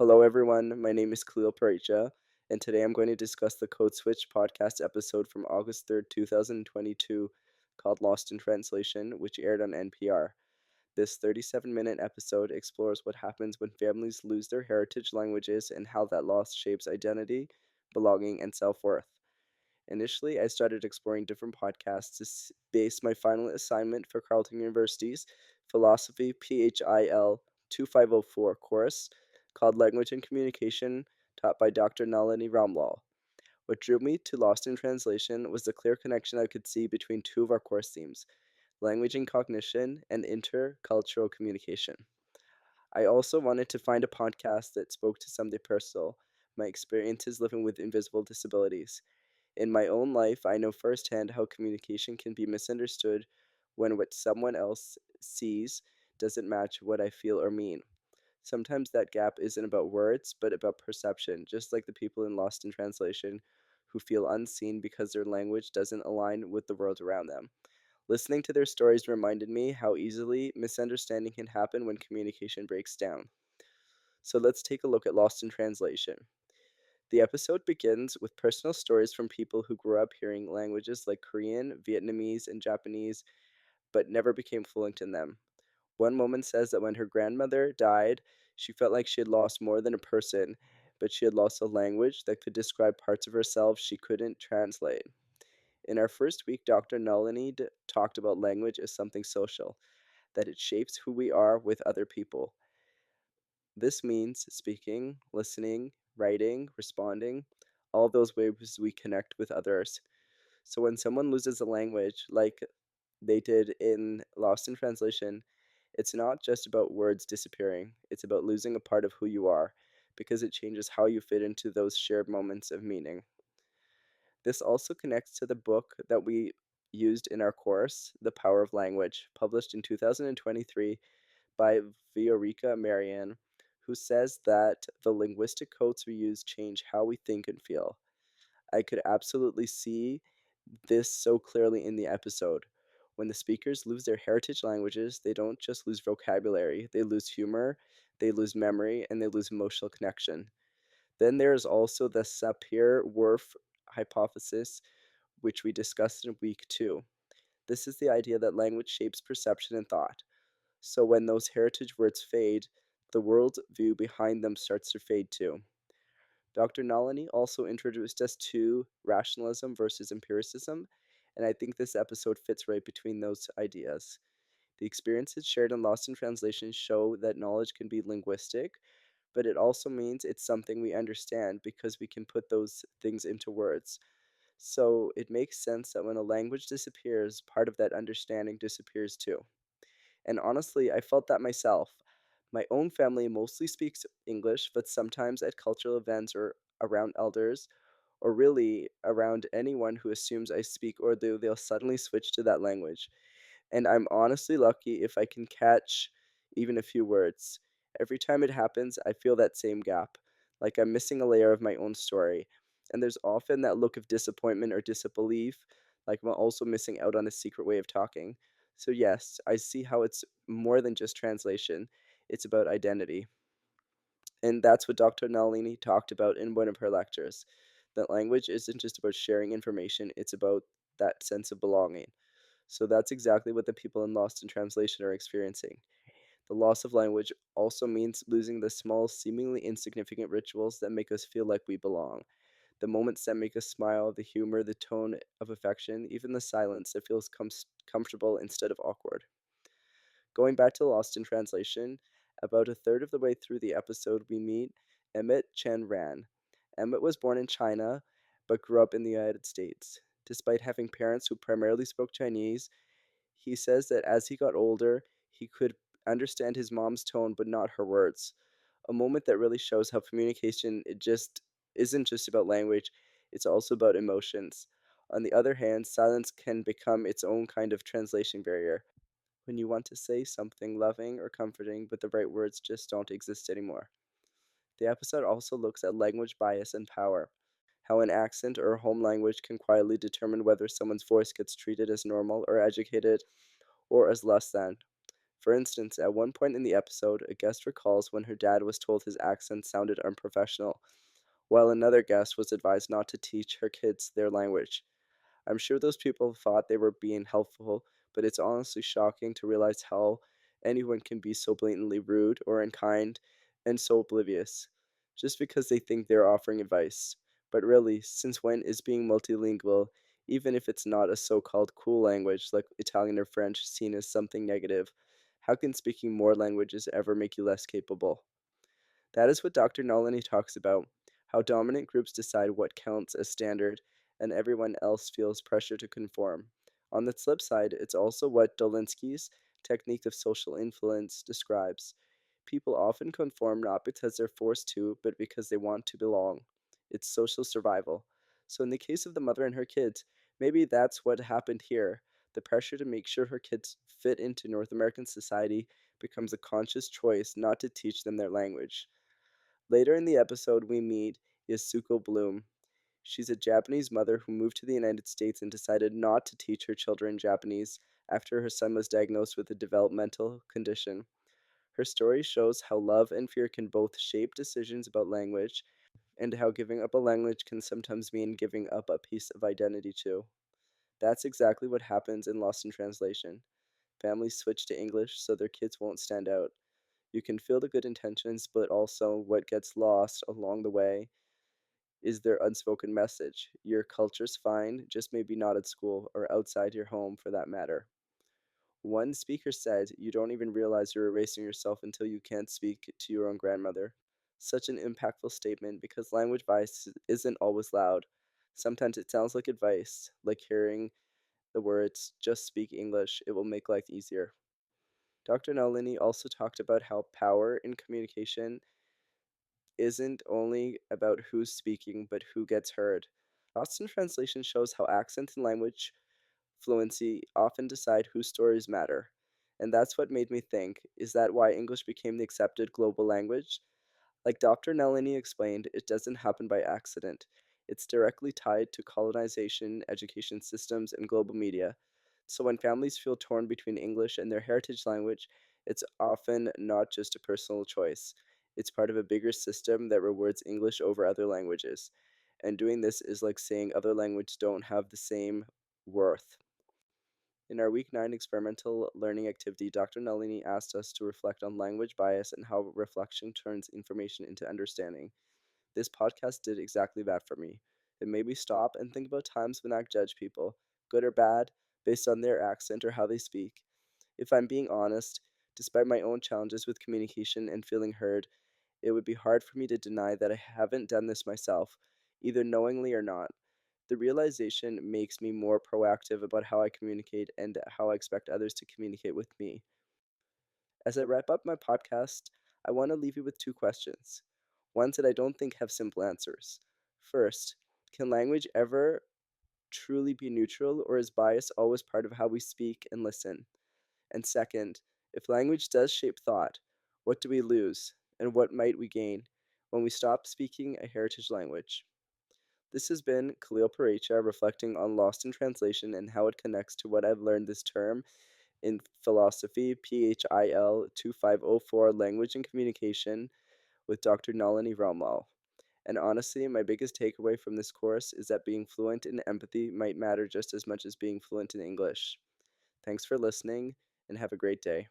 Hello, everyone. My name is Khalil Paricha, and today I'm going to discuss the Code Switch podcast episode from August 3rd, 2022, called Lost in Translation, which aired on NPR. This 37-minute episode explores what happens when families lose their heritage languages and how that loss shapes identity, belonging, and self worth. Initially, I started exploring different podcasts to base my final assignment for Carleton University's Philosophy PHIL 2504 course called Language and Communication, taught by Dr. Nalini Ramlal. What drew me to Lost in Translation was the clear connection I could see between two of our course themes, language and cognition and intercultural communication. I also wanted to find a podcast that spoke to something personal, my experiences living with invisible disabilities. In my own life, I know firsthand how communication can be misunderstood when what someone else sees doesn't match what I feel or mean. Sometimes that gap isn't about words, but about perception, just like the people in Lost in Translation who feel unseen because their language doesn't align with the world around them. Listening to their stories reminded me how easily misunderstanding can happen when communication breaks down. So let's take a look at Lost in Translation. The episode begins with personal stories from people who grew up hearing languages like Korean, Vietnamese, and Japanese, but never became fluent in them. One woman says that when her grandmother died, she felt like she had lost more than a person, but she had lost a language that could describe parts of herself she couldn't translate. In our first week, Dr. Nalini talked about language as something social, that it shapes who we are with other people. This means speaking, listening, writing, responding, all those ways we connect with others. So when someone loses a language, like they did in Lost in Translation, it's not just about words disappearing, it's about losing a part of who you are, because it changes how you fit into those shared moments of meaning. This also connects to the book that we used in our course, The Power of Language, published in 2023 by Viorica Marian, who says that the linguistic codes we use change how we think and feel. I could absolutely see this so clearly in the episode. When the speakers lose their heritage languages, they don't just lose vocabulary, they lose humor, they lose memory, and they lose emotional connection. Then there is also the Sapir-Whorf hypothesis, which we discussed in week 2. This is the idea that language shapes perception and thought. So when those heritage words fade, the world view behind them starts to fade too. Dr. Nalini also introduced us to rationalism versus empiricism, and I think this episode fits right between those ideas. The experiences shared in Lost in Translation show that knowledge can be linguistic, but it also means it's something we understand because we can put those things into words. So it makes sense that when a language disappears, part of that understanding disappears too. And honestly, I felt that myself. My own family mostly speaks English, but sometimes at cultural events or around elders, or really around anyone who assumes I speak Urdu, they'll suddenly switch to that language. And I'm honestly lucky if I can catch even a few words. Every time it happens, I feel that same gap, like I'm missing a layer of my own story. And there's often that look of disappointment or disbelief, like I'm also missing out on a secret way of talking. So, yes, I see how it's more than just translation, it's about identity. And that's what Dr. Nalini talked about in one of her lectures, that language isn't just about sharing information, it's about that sense of belonging. So that's exactly what the people in Lost in Translation are experiencing. The loss of language also means losing the small, seemingly insignificant rituals that make us feel like we belong. The moments that make us smile, the humor, the tone of affection, even the silence that feels comfortable instead of awkward. Going back to Lost in Translation, about a third of the way through the episode, we meet Emmett Chen Ran. Emmett was born in China but grew up in the United States. Despite having parents who primarily spoke Chinese, he says that as he got older, he could understand his mom's tone but not her words. A moment that really shows how communication it just isn't just about language, it's also about emotions. On the other hand, silence can become its own kind of translation barrier when you want to say something loving or comforting, but the right words just don't exist anymore. The episode also looks at language bias and power, how an accent or home language can quietly determine whether someone's voice gets treated as normal or educated or as less than. For instance, at one point in the episode, a guest recalls when her dad was told his accent sounded unprofessional, while another guest was advised not to teach her kids their language. I'm sure those people thought they were being helpful, but it's honestly shocking to realize how anyone can be so blatantly rude or unkind and so oblivious just because they think they're offering advice. But really, since when is being multilingual, even if it's not a so called cool language like Italian or French, seen as something negative? How can speaking more languages ever make you less capable? That is what Dr. Nalini talks about, how dominant groups decide what counts as standard, and everyone else feels pressure to conform. On the flip side, it's also what Dolinsky's technique of social influence describes. People often conform not because they're forced to, but because they want to belong. It's social survival. So, in the case of the mother and her kids, maybe that's what happened here. The pressure to make sure her kids fit into North American society becomes a conscious choice not to teach them their language. Later in the episode, we meet Yasuko Bloom. She's a Japanese mother who moved to the United States and decided not to teach her children Japanese after her son was diagnosed with a developmental condition. Her story shows how love and fear can both shape decisions about language and how giving up a language can sometimes mean giving up a piece of identity too. That's exactly what happens in Lost in Translation. Families switch to English so their kids won't stand out. You can feel the good intentions, but also what gets lost along the way is their unspoken message. Your culture's fine, just maybe not at school or outside your home for that matter. One speaker said, "You don't even realize you're erasing yourself until you can't speak to your own grandmother." Such an impactful statement because language bias isn't always loud. Sometimes it sounds like advice, like hearing the words, "just speak English, it will make life easier." Dr. Nalini also talked about how power in communication isn't only about who's speaking, but who gets heard. Lost in Translation shows how accent and language fluency often decide whose stories matter. And that's what made me think, is that why English became the accepted global language? Like Dr. Nalini explained, it doesn't happen by accident. It's directly tied to colonization, education systems, and global media. So when families feel torn between English and their heritage language, it's often not just a personal choice. It's part of a bigger system that rewards English over other languages. And doing this is like saying other languages don't have the same worth. In our Week 9 experimental learning activity, Dr. Nalini asked us to reflect on language bias and how reflection turns information into understanding. This podcast did exactly that for me. It made me stop and think about times when I judge people, good or bad, based on their accent or how they speak. If I'm being honest, despite my own challenges with communication and feeling heard, it would be hard for me to deny that I haven't done this myself, either knowingly or not. The realization makes me more proactive about how I communicate and how I expect others to communicate with me. As I wrap up my podcast, I want to leave you with two questions. Ones that I don't think have simple answers. First, can language ever truly be neutral, or is bias always part of how we speak and listen? And second, if language does shape thought, what do we lose, and what might we gain when we stop speaking a heritage language? This has been Khalil Parecha reflecting on Lost in Translation and how it connects to what I've learned this term in philosophy, PHIL 2504, Language and Communication, with Dr. Nalini Ramlal. And honestly, my biggest takeaway from this course is that being fluent in empathy might matter just as much as being fluent in English. Thanks for listening, and have a great day.